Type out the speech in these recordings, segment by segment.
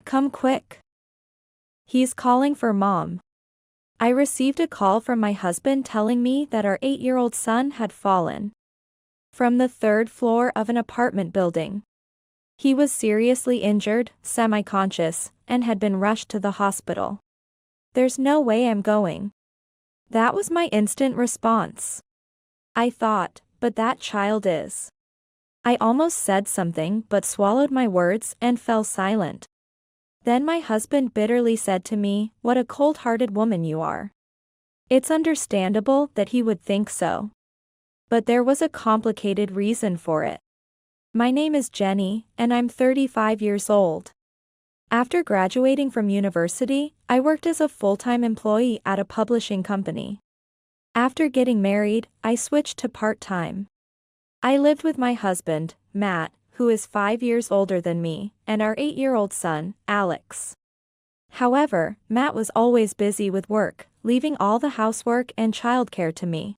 Come quick. He's calling for Mom. I received a call from my husband telling me that our 8-year-old son had fallen from the 3rd floor of an apartment building. He was seriously injured, semi-conscious, and had been rushed to the hospital. There's no way I'm going. That was my instant response. I thought, but that child is. I almost said something but swallowed my words and fell silent. Then my husband bitterly said to me, "What a cold-hearted woman you are." It's understandable that he would think so. But there was a complicated reason for it. My name is Jenny, and I'm 35 years old. After graduating from university, I worked as a full-time employee at a publishing company. After getting married, I switched to part-time. I lived with my husband, Matt, who is 5 years older than me, and our 8-year-old son, Alex. However, Matt was always busy with work, leaving all the housework and childcare to me.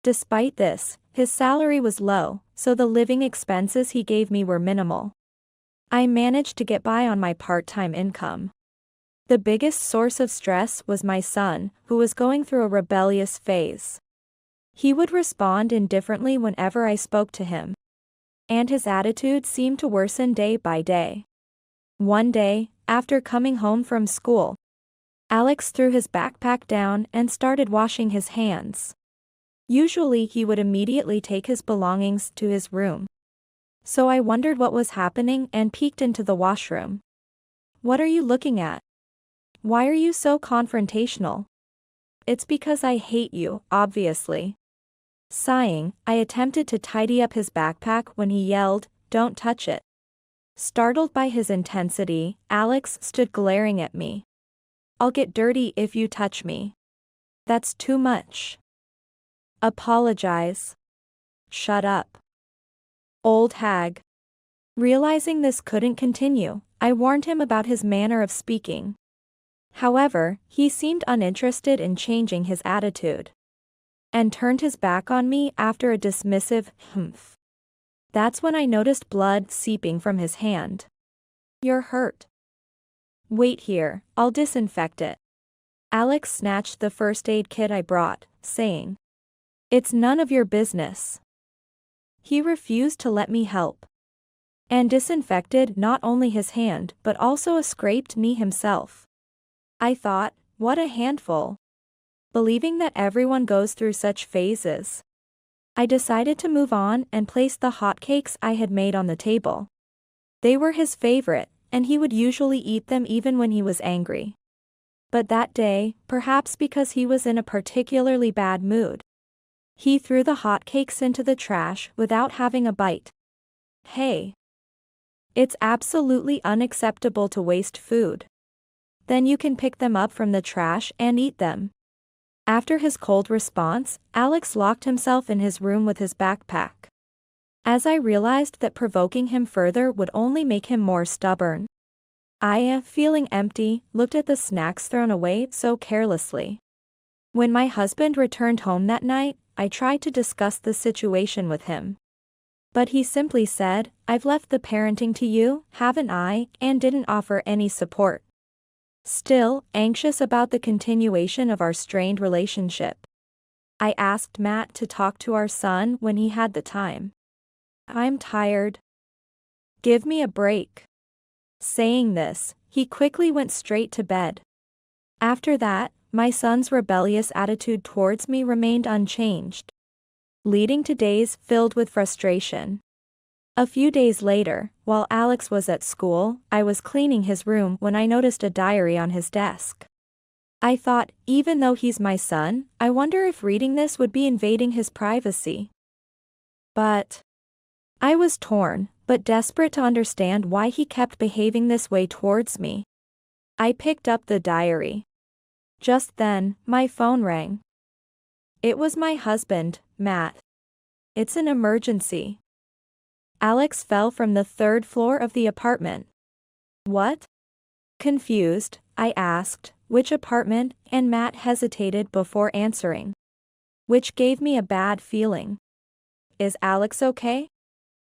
Despite this, his salary was low, so the living expenses he gave me were minimal. I managed to get by on my part-time income. The biggest source of stress was my son, who was going through a rebellious phase. He would respond indifferently whenever I spoke to him, and his attitude seemed to worsen day by day. One day, after coming home from school, Alex threw his backpack down and started washing his hands. Usually he would immediately take his belongings to his room. So I wondered what was happening and peeked into the washroom. "What are you looking at? Why are you so confrontational?" "It's because I hate you, obviously." Sighing, I attempted to tidy up his backpack when he yelled, "Don't touch it." Startled by his intensity, Alex stood glaring at me. "I'll get dirty if you touch me." "That's too much." "Apologize." "Shut up." Old hag. Realizing this couldn't continue, I warned him about his manner of speaking. However, he seemed uninterested in changing his attitude, and turned his back on me after a dismissive humph. That's when I noticed blood seeping from his hand. "You're hurt." "Wait here, I'll disinfect it." Alex snatched the first aid kit I brought, saying, "It's none of your business." He refused to let me help, and disinfected not only his hand but also a scraped knee himself. I thought, what a handful. Believing that everyone goes through such phases, I decided to move on and place the hotcakes I had made on the table. They were his favorite, and he would usually eat them even when he was angry. But that day, perhaps because he was in a particularly bad mood, he threw the hotcakes into the trash without having a bite. Hey! It's absolutely unacceptable to waste food. Then you can pick them up from the trash and eat them. After his cold response, Alex locked himself in his room with his backpack. As I realized that provoking him further would only make him more stubborn, I, feeling empty, looked at the snacks thrown away so carelessly. When my husband returned home that night, I tried to discuss the situation with him. But he simply said, "I've left the parenting to you, haven't I?" and didn't offer any support. Still, anxious about the continuation of our strained relationship, I asked Matt to talk to our son when he had the time. "I'm tired. Give me a break." Saying this, he quickly went straight to bed. After that, my son's rebellious attitude towards me remained unchanged, leading to days filled with frustration. A few days later, while Alex was at school, I was cleaning his room when I noticed a diary on his desk. I thought, even though he's my son, I wonder if reading this would be invading his privacy. But I was torn, but desperate to understand why he kept behaving this way towards me. I picked up the diary. Just then, my phone rang. It was my husband, Matt. "It's an emergency. Alex fell from the 3rd floor of the apartment." "What?" Confused, I asked, "Which apartment?" and Matt hesitated before answering, which gave me a bad feeling. "Is Alex okay?"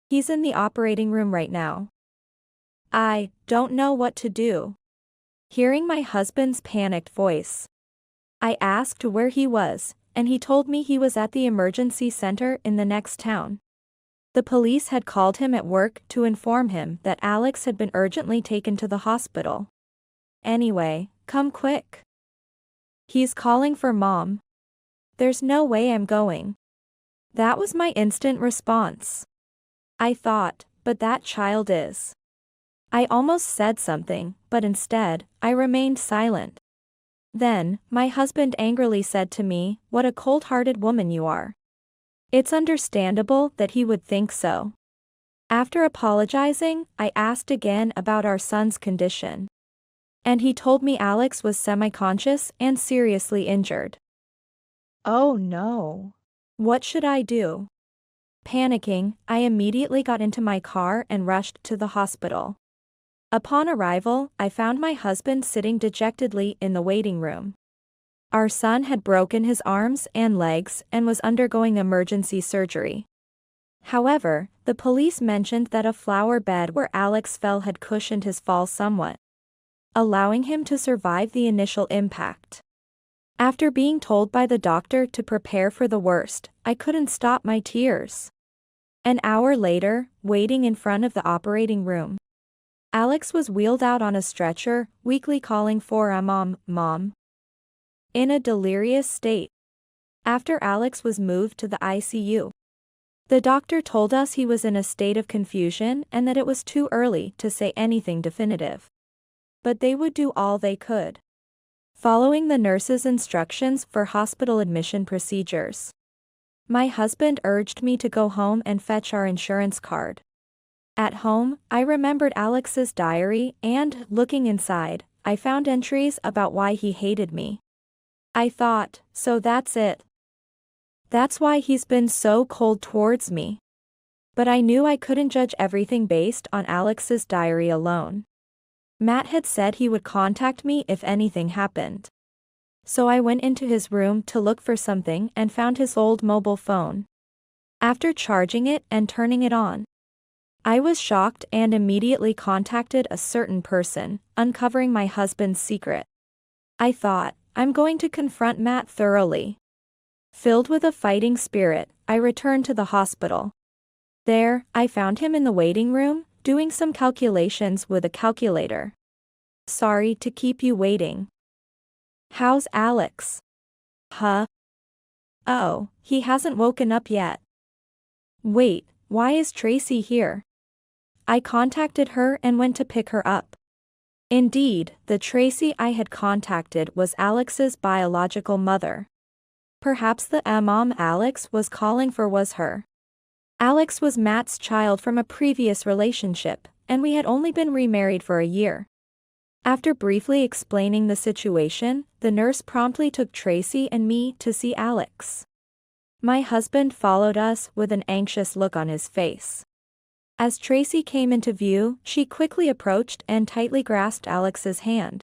"He's in the operating room right now." I don't know what to do. Hearing my husband's panicked voice, I asked where he was, and he told me he was at the emergency center in the next town. The police had called him at work to inform him that Alex had been urgently taken to the hospital. Anyway, come quick. He's calling for Mom. There's no way I'm going. That was my instant response. I thought, but that child is. I almost said something, but instead, I remained silent. Then, my husband angrily said to me, "What a cold-hearted woman you are." It's understandable that he would think so. After apologizing, I asked again about our son's condition. And he told me Alex was semi-conscious and seriously injured. Oh no. What should I do? Panicking, I immediately got into my car and rushed to the hospital. Upon arrival, I found my husband sitting dejectedly in the waiting room. Our son had broken his arms and legs and was undergoing emergency surgery. However, the police mentioned that a flower bed where Alex fell had cushioned his fall somewhat, allowing him to survive the initial impact. After being told by the doctor to prepare for the worst, I couldn't stop my tears. An hour later, waiting in front of the operating room, Alex was wheeled out on a stretcher, weakly calling for a mom, in a delirious state. After Alex was moved to the ICU, the doctor told us he was in a state of confusion and that it was too early to say anything definitive. But they would do all they could. Following the nurse's instructions for hospital admission procedures, my husband urged me to go home and fetch our insurance card. At home, I remembered Alex's diary and, looking inside, I found entries about why he hated me. I thought, so that's it. That's why he's been so cold towards me. But I knew I couldn't judge everything based on Alex's diary alone. Matt had said he would contact me if anything happened. So I went into his room to look for something and found his old mobile phone. After charging it and turning it on, I was shocked and immediately contacted a certain person, uncovering my husband's secret. I thought, I'm going to confront Matt thoroughly. Filled with a fighting spirit, I returned to the hospital. There, I found him in the waiting room, doing some calculations with a calculator. Sorry to keep you waiting. How's Alex? Huh? Oh, he hasn't woken up yet. Wait, why is Tracy here? I contacted her and went to pick her up. Indeed, the Tracy I had contacted was Alex's biological mother. Perhaps the mom Alex was calling for was her. Alex was Matt's child from a previous relationship, and we had only been remarried for a year. After briefly explaining the situation, the nurse promptly took Tracy and me to see Alex. My husband followed us with an anxious look on his face. As Tracy came into view, she quickly approached and tightly grasped Alex's hand,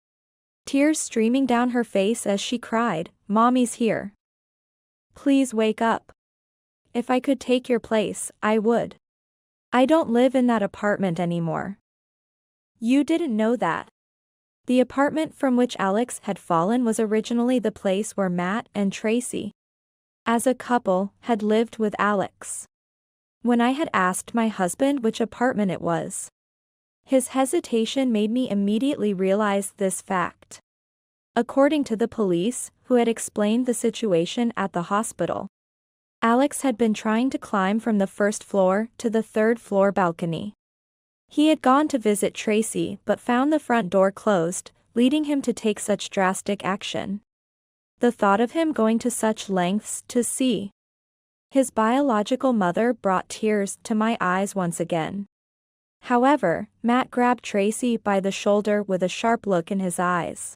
tears streaming down her face as she cried, "Mommy's here. Please wake up. If I could take your place, I would. I don't live in that apartment anymore." You didn't know that. The apartment from which Alex had fallen was originally the place where Matt and Tracy, as a couple, had lived with Alex. When I had asked my husband which apartment it was, his hesitation made me immediately realize this fact. According to the police, who had explained the situation at the hospital, Alex had been trying to climb from the first floor to the third-floor balcony. He had gone to visit Tracy but found the front door closed, leading him to take such drastic action. The thought of him going to such lengths to see his biological mother brought tears to my eyes once again. However, Matt grabbed Tracy by the shoulder with a sharp look in his eyes.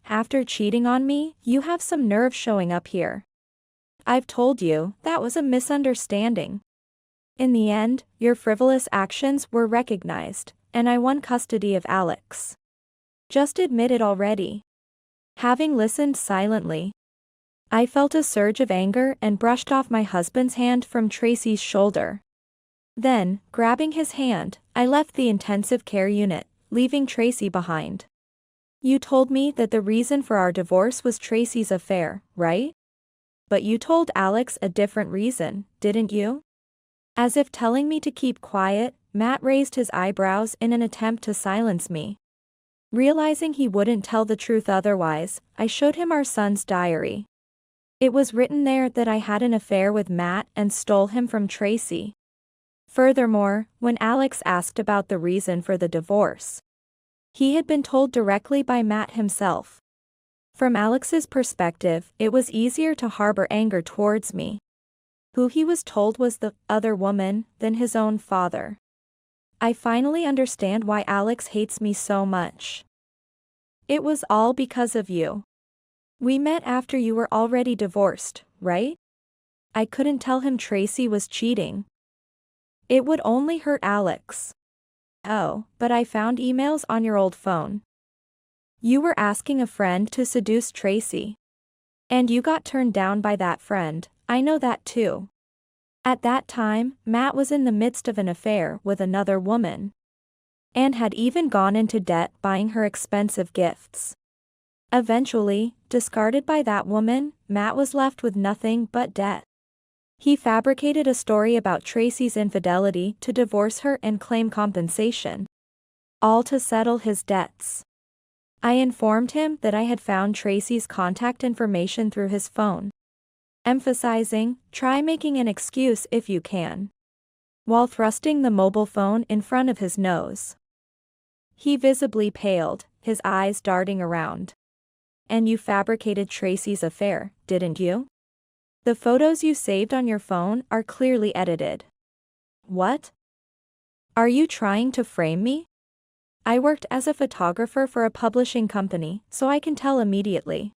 After cheating on me, you have some nerve showing up here. I've told you, that was a misunderstanding. In the end, your frivolous actions were recognized, and I won custody of Alex. Just admit it already. Having listened silently, I felt a surge of anger and brushed off my husband's hand from Tracy's shoulder. Then, grabbing his hand, I left the intensive care unit, leaving Tracy behind. You told me that the reason for our divorce was Tracy's affair, right? But you told Alex a different reason, didn't you? As if telling me to keep quiet, Matt raised his eyebrows in an attempt to silence me. Realizing he wouldn't tell the truth otherwise, I showed him our son's diary. It was written there that I had an affair with Matt and stole him from Tracy. Furthermore, when Alex asked about the reason for the divorce, he had been told directly by Matt himself. From Alex's perspective, it was easier to harbor anger towards me, who he was told was the other woman, than his own father. I finally understand why Alex hates me so much. It was all because of you. We met after you were already divorced, right? I couldn't tell him Tracy was cheating. It would only hurt Alex. Oh, but I found emails on your old phone. You were asking a friend to seduce Tracy. And you got turned down by that friend, I know that too. At that time, Matt was in the midst of an affair with another woman. And had even gone into debt buying her expensive gifts. Eventually, discarded by that woman, Matt was left with nothing but debt. He fabricated a story about Tracy's infidelity to divorce her and claim compensation. All to settle his debts. I informed him that I had found Tracy's contact information through his phone. Emphasizing, try making an excuse if you can. While thrusting the mobile phone in front of his nose. He visibly paled, his eyes darting around. And you fabricated Tracy's affair, didn't you? The photos you saved on your phone are clearly edited. What? Are you trying to frame me? I worked as a photographer for a publishing company, so I can tell immediately.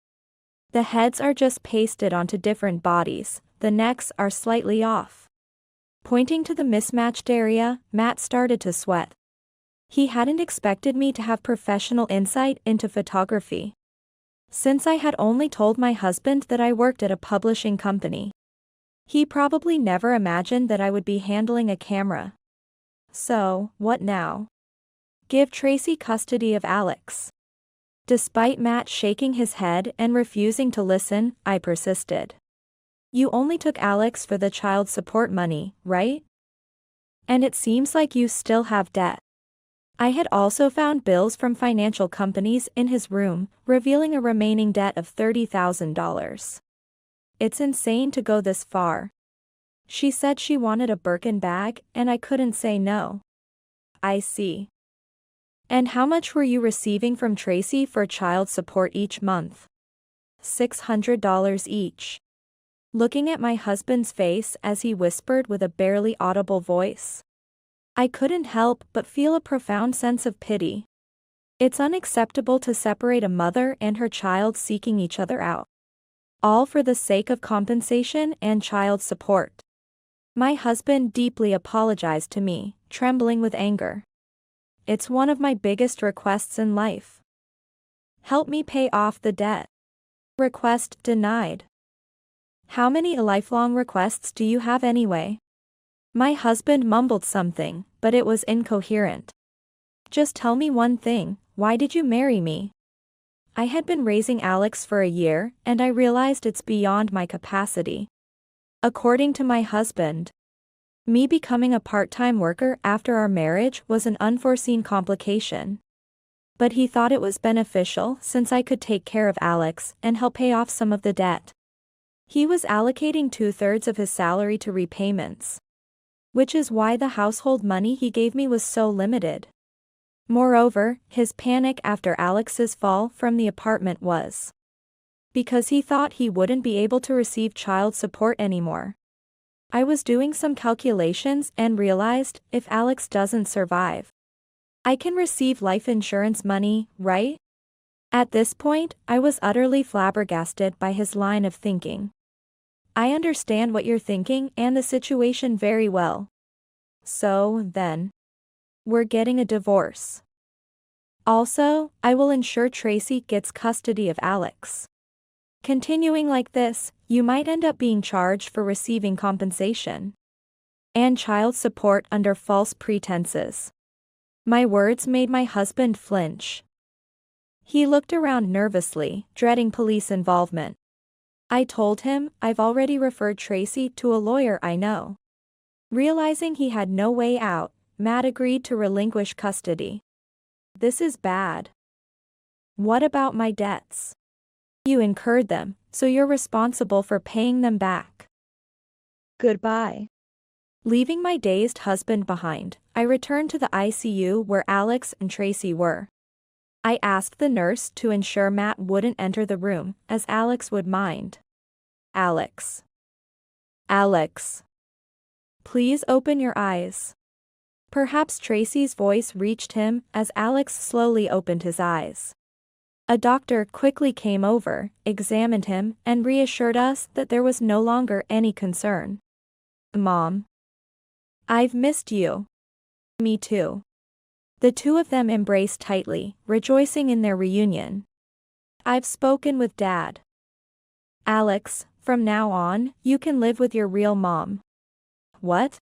The heads are just pasted onto different bodies, the necks are slightly off. Pointing to the mismatched area, Matt started to sweat. He hadn't expected me to have professional insight into photography. Since I had only told my husband that I worked at a publishing company. He probably never imagined that I would be handling a camera. So, what now? Give Tracy custody of Alex. Despite Matt shaking his head and refusing to listen, I persisted. You only took Alex for the child support money, right? And it seems like you still have debt. I had also found bills from financial companies in his room, revealing a remaining debt of $30,000. It's insane to go this far. She said she wanted a Birkin bag, and I couldn't say no. I see. And how much were you receiving from Tracy for child support each month? $600 each. Looking at my husband's face as he whispered with a barely audible voice. I couldn't help but feel a profound sense of pity. It's unacceptable to separate a mother and her child seeking each other out. All for the sake of compensation and child support. My husband deeply apologized to me, trembling with anger. It's one of my biggest requests in life. Help me pay off the debt. Request denied. How many lifelong requests do you have anyway? My husband mumbled something, but it was incoherent. Just tell me one thing, why did you marry me? I had been raising Alex for a year, and I realized it's beyond my capacity. According to my husband, me becoming a part-time worker after our marriage was an unforeseen complication. But he thought it was beneficial since I could take care of Alex and help pay off some of the debt. He was allocating 2/3 of his salary to repayments. Which is why the household money he gave me was so limited. Moreover, his panic after Alex's fall from the apartment was because he thought he wouldn't be able to receive child support anymore. I was doing some calculations and realized, if Alex doesn't survive, I can receive life insurance money, right? At this point, I was utterly flabbergasted by his line of thinking. I understand what you're thinking and the situation very well. So, then, we're getting a divorce. Also, I will ensure Tracy gets custody of Alex. Continuing like this, you might end up being charged for receiving compensation. and child support under false pretenses. My words made my husband flinch. He looked around nervously, dreading police involvement. I told him I've already referred Tracy to a lawyer I know. Realizing he had no way out, Matt agreed to relinquish custody. This is bad. What about my debts? You incurred them, so you're responsible for paying them back. Goodbye. Leaving my dazed husband behind, I returned to the ICU where Alex and Tracy were. I asked the nurse to ensure Matt wouldn't enter the room, as Alex would mind. Alex. Alex. Please open your eyes. Perhaps Tracy's voice reached him as Alex slowly opened his eyes. A doctor quickly came over, examined him, and reassured us that there was no longer any concern. Mom. I've missed you. Me too. The two of them embraced tightly, rejoicing in their reunion. I've spoken with Dad. Alex, from now on, you can live with your real mom. What?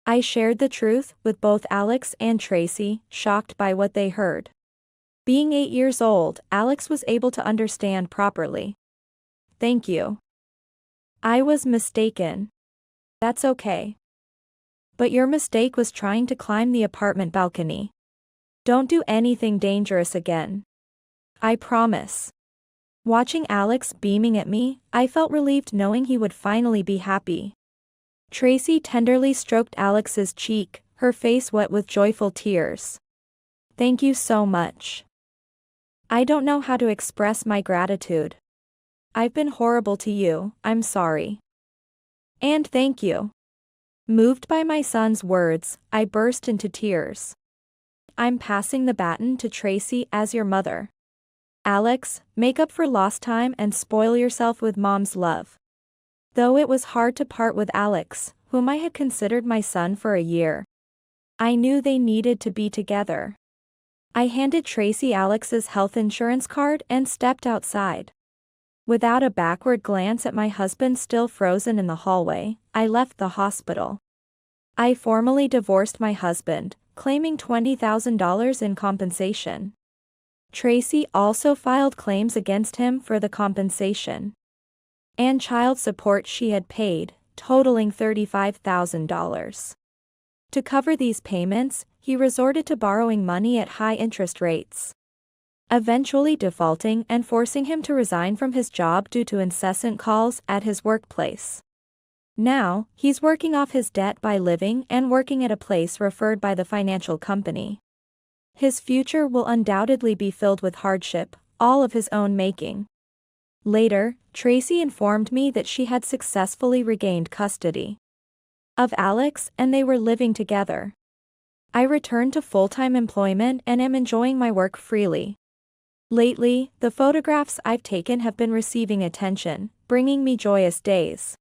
I shared the truth with both Alex and Tracy, shocked by what they heard. Being 8 years old, Alex was able to understand properly. Thank you. I was mistaken. That's okay. But your mistake was trying to climb the apartment balcony. Don't do anything dangerous again. I promise. Watching Alex beaming at me, I felt relieved knowing he would finally be happy. Tracy tenderly stroked Alex's cheek, her face wet with joyful tears. Thank you so much. I don't know how to express my gratitude. I've been horrible to you, I'm sorry. And thank you. Moved by my son's words, I burst into tears. I'm passing the baton to Tracy as your mother. Alex, make up for lost time and spoil yourself with mom's love. Though it was hard to part with Alex, whom I had considered my son for a year. I knew they needed to be together. I handed Tracy Alex's health insurance card and stepped outside. Without a backward glance at my husband still frozen in the hallway, I left the hospital. I formally divorced my husband, claiming $20,000 in compensation. Tracy also filed claims against him for the compensation and child support she had paid, totaling $35,000. To cover these payments, he resorted to borrowing money at high interest rates, eventually defaulting and forcing him to resign from his job due to incessant calls at his workplace. Now, he's working off his debt by living and working at a place referred by the financial company. His future will undoubtedly be filled with hardship, all of his own making. Later, Tracy informed me that she had successfully regained custody of Alex and they were living together. I returned to full-time employment and am enjoying my work freely. Lately, the photographs I've taken have been receiving attention, bringing me joyous days.